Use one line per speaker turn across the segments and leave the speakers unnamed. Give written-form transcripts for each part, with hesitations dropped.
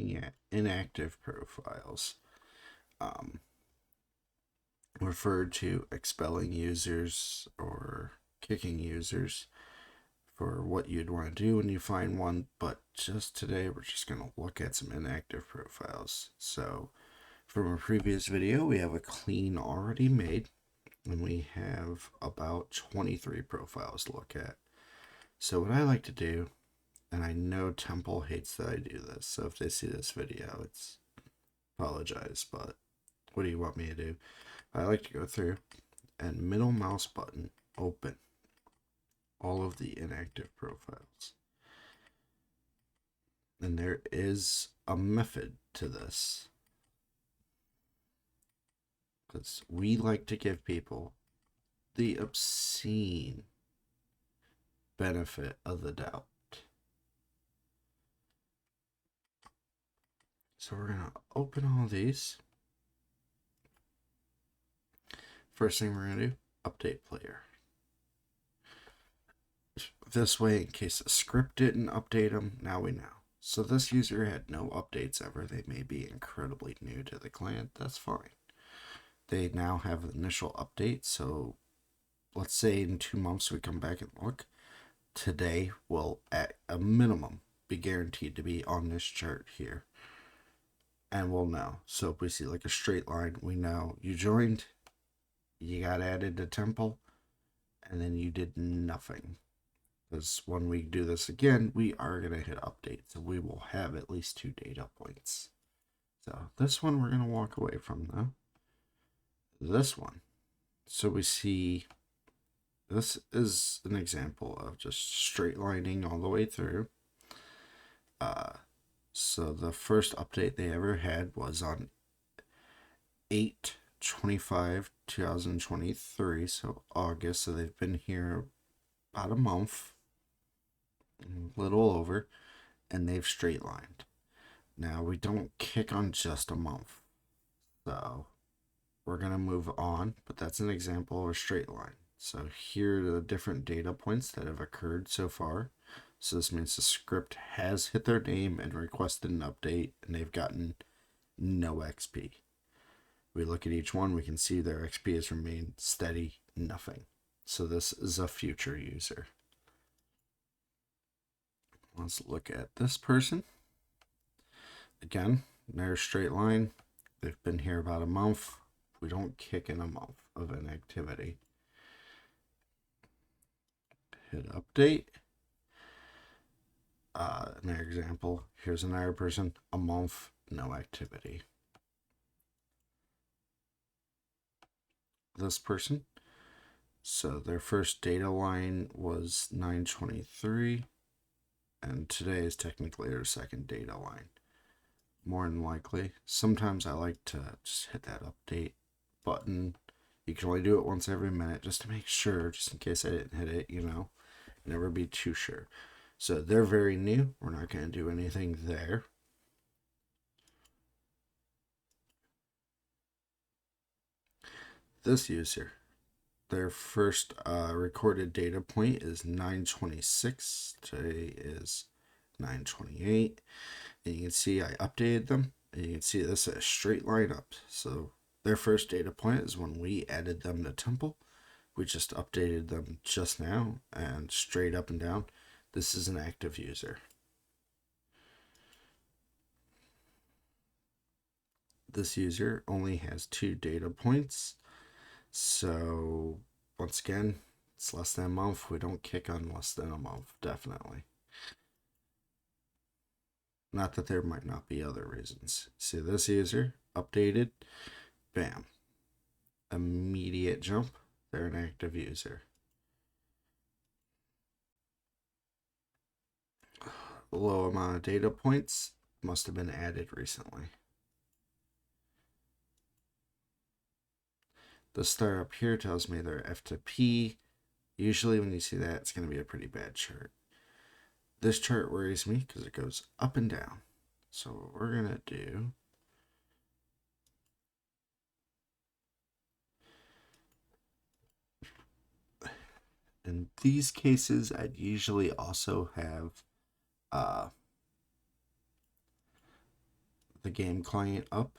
looking at inactive profiles, referred to expelling users or kicking users for what you'd want to do when you find one. But just today, we're just going to look at some inactive profiles. So from a previous video, we have a clean already made, and we have about 23 profiles to look at. So what I like to do, and I know Temple hates that I do this, so if they see this video, it's apologize, but what do you want me to do? I like to go through and middle mouse button open all of the inactive profiles. And there is a method to this, because we like to give people the obscene benefit of the doubt. So we're going to open all these. First thing we're going to do, update player. This way, in case the script didn't update them, now we know. So this user had no updates ever. They may be incredibly new to the client. That's fine. They now have an initial update. So let's say in 2 months we come back and look. Today will, at a minimum, be guaranteed to be on this chart here. And we'll know. So if we see like a straight line, we know you joined, you got added to Temple, and then you did nothing. Because when we do this again, we are going to hit update. So we will have at least 2 data points. So this one we're going to walk away from though. This one. So we see, this is an example of just straight lining all the way through. So the first update they ever had was on 8/25/2023, so August. So they've been here about a month, a little over, and they've straight lined. Now we don't kick on just a month, so we're gonna move on, but that's an example of a straight line. So here are the different data points that have occurred so far. So this means the script has hit their name and requested an update, and they've gotten no XP. We look at each one, we can see their XP has remained steady, nothing. So this is a future user. Let's look at this person. Again, their straight line. They've been here about a month. We don't kick in a month of inactivity. Hit update. Another example. Here's another person, a month, no activity. This person, so their first data line was 9/23, and today is technically their second data line. More than likely. Sometimes I like to just hit that update button. You can only do it once every minute just to make sure, just in case I didn't hit it, you know. Never be too sure. So they're very new. We're not going to do anything there. This user, their first recorded data point is 9/26. Today is 9/28. And you can see I updated them. And you can see this is a straight line up. So their first data point is when we added them to Temple. We just updated them just now, and straight up and down. This is an active user. This user only has 2 data points. So once again, it's less than a month. We don't kick on less than a month, definitely. Not that there might not be other reasons. See this user, updated, bam. Immediate jump, they're an active user. Low amount of data points, must have been added recently. The star up here tells me they're F to P. Usually when you see that, it's going to be a pretty bad chart. This chart worries me because it goes up and down. So what we're going to do, in these cases, I'd usually also have the game client up,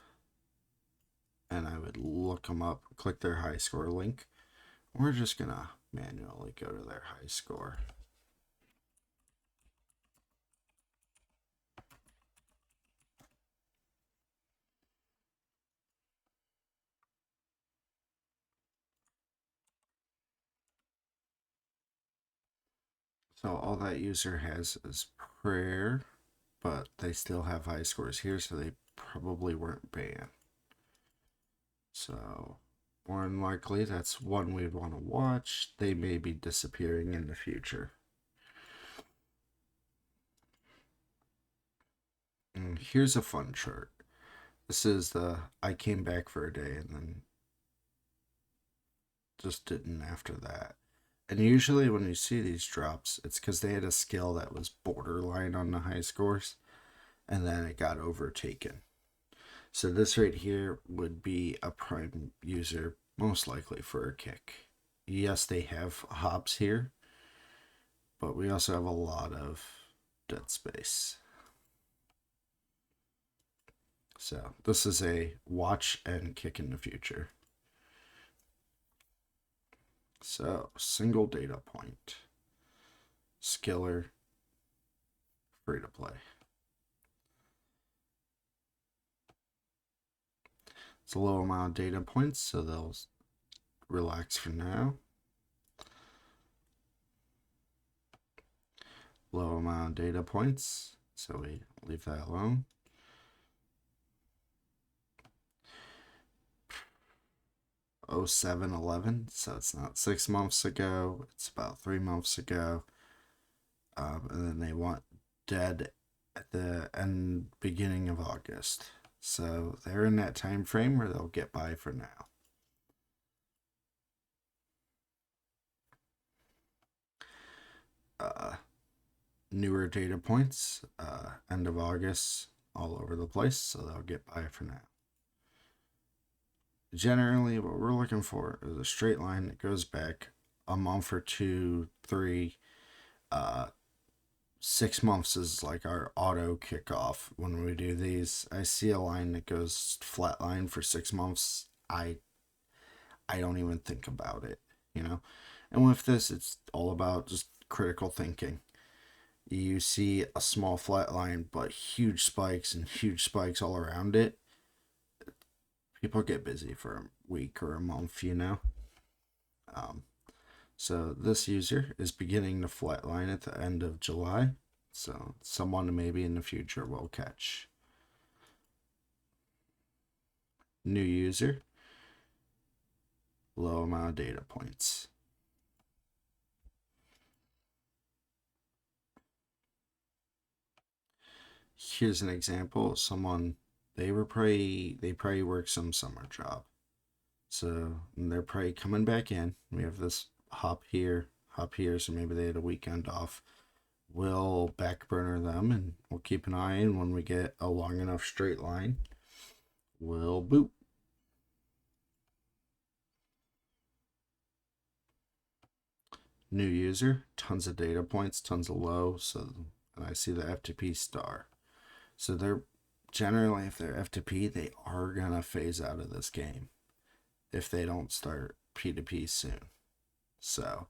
and I would look them up, click their high score link. We're just gonna manually go to their high score. So all that user has is prayer, but they still have high scores here, so they probably weren't banned. So more than likely, that's one we'd want to watch. They may be disappearing in the future. And here's a fun chart. This is the I came back for a day and then just didn't after that. And usually when you see these drops, it's because they had a skill that was borderline on the high scores, and then it got overtaken. So this right here would be a prime user, most likely for a kick. Yes, they have hops here, but we also have a lot of dead space. So this is a watch and kick in the future. So single data point, skiller, free to play. It's a low amount of data points, so they'll relax for now. Low amount of data points, so we leave that alone. Oh 07/11, so it's not 6 months ago, it's about 3 months ago. And then they want dead at the end beginning of August, so they're in that time frame where they'll get by for now. Newer data points, end of August, all over the place, so they'll get by for now. Generally, what we're looking for is a straight line that goes back a month or 2, 3. 6 months is like our auto kickoff when we do these. I see a line that goes flat line for 6 months. I don't even think about it, you know. And with this, it's all about just critical thinking. You see a small flat line, but huge spikes and huge spikes all around it. People get busy for a week or a month, you know. So this user is beginning to flatline at the end of July. So someone maybe in the future will catch. New user, low amount of data points. Here's an example. Someone they probably worked some summer job. So they're probably coming back in. We have this hop here, so maybe they had a weekend off. We'll back burner them and we'll keep an eye, and when we get a long enough straight line, we'll boot. New user, tons of data points, tons of low. So, and I see the FTP star. So they're generally, if they're FTP, they are gonna phase out of this game if they don't start P2P soon. So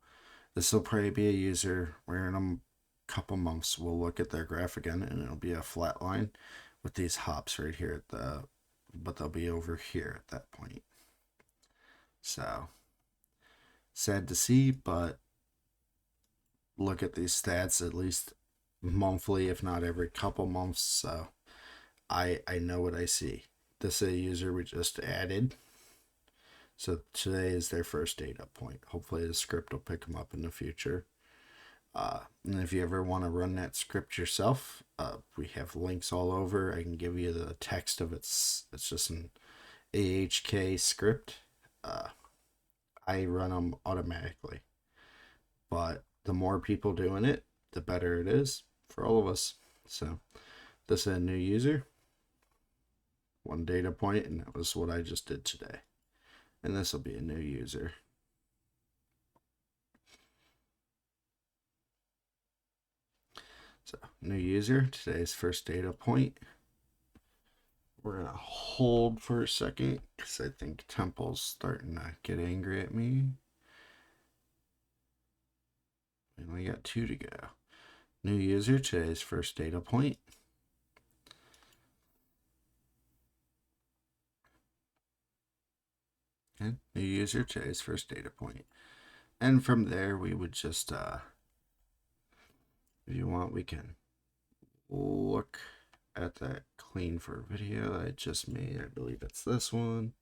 this will probably be a user where in a couple months we'll look at their graph again and it'll be a flat line with these hops right here at the, but they'll be over here at that point. So sad to see, but look at these stats at least monthly, if not every couple months. So I know what I see. This is a user we just added. So today is their first data point. Hopefully the script will pick them up in the future. And if you ever want to run that script yourself, we have links all over. I can give you the text of it's just an AHK script. I run them automatically. But the more people doing it, the better it is for all of us. So this is a new user, one data point, and that was what I just did today. And this will be a new user. So new user, today's first data point. we're gonna hold for a second because I think Temple's starting to get angry at me. We only got 2 to go. New user, today's first data point. And new user, today's first data point. And from there, we would just, if you want, we can look at that clean for video that I just made. I believe it's this one.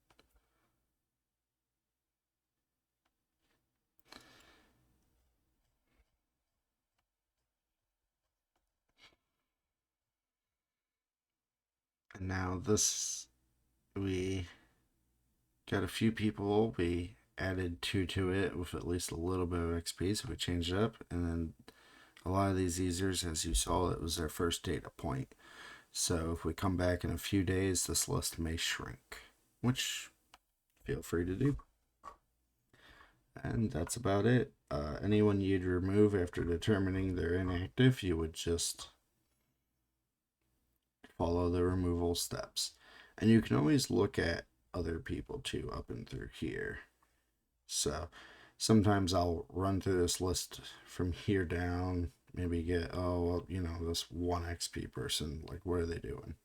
And now this, we got a few people. We added 2 to it with at least a little bit of XP, so we changed it up. And then a lot of these users, as you saw, it was their first data point. So if we come back in a few days, this list may shrink, which feel free to do. And that's about it. Anyone you'd remove after determining they're inactive, you would just follow the removal steps. And you can always look at other people too up and through here. So sometimes I'll run through this list from here down, maybe get, oh, well, you know, this 1 XP person, like, what are they doing?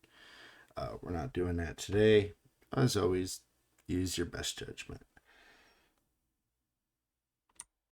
We're not doing that today. As always, use your best judgment.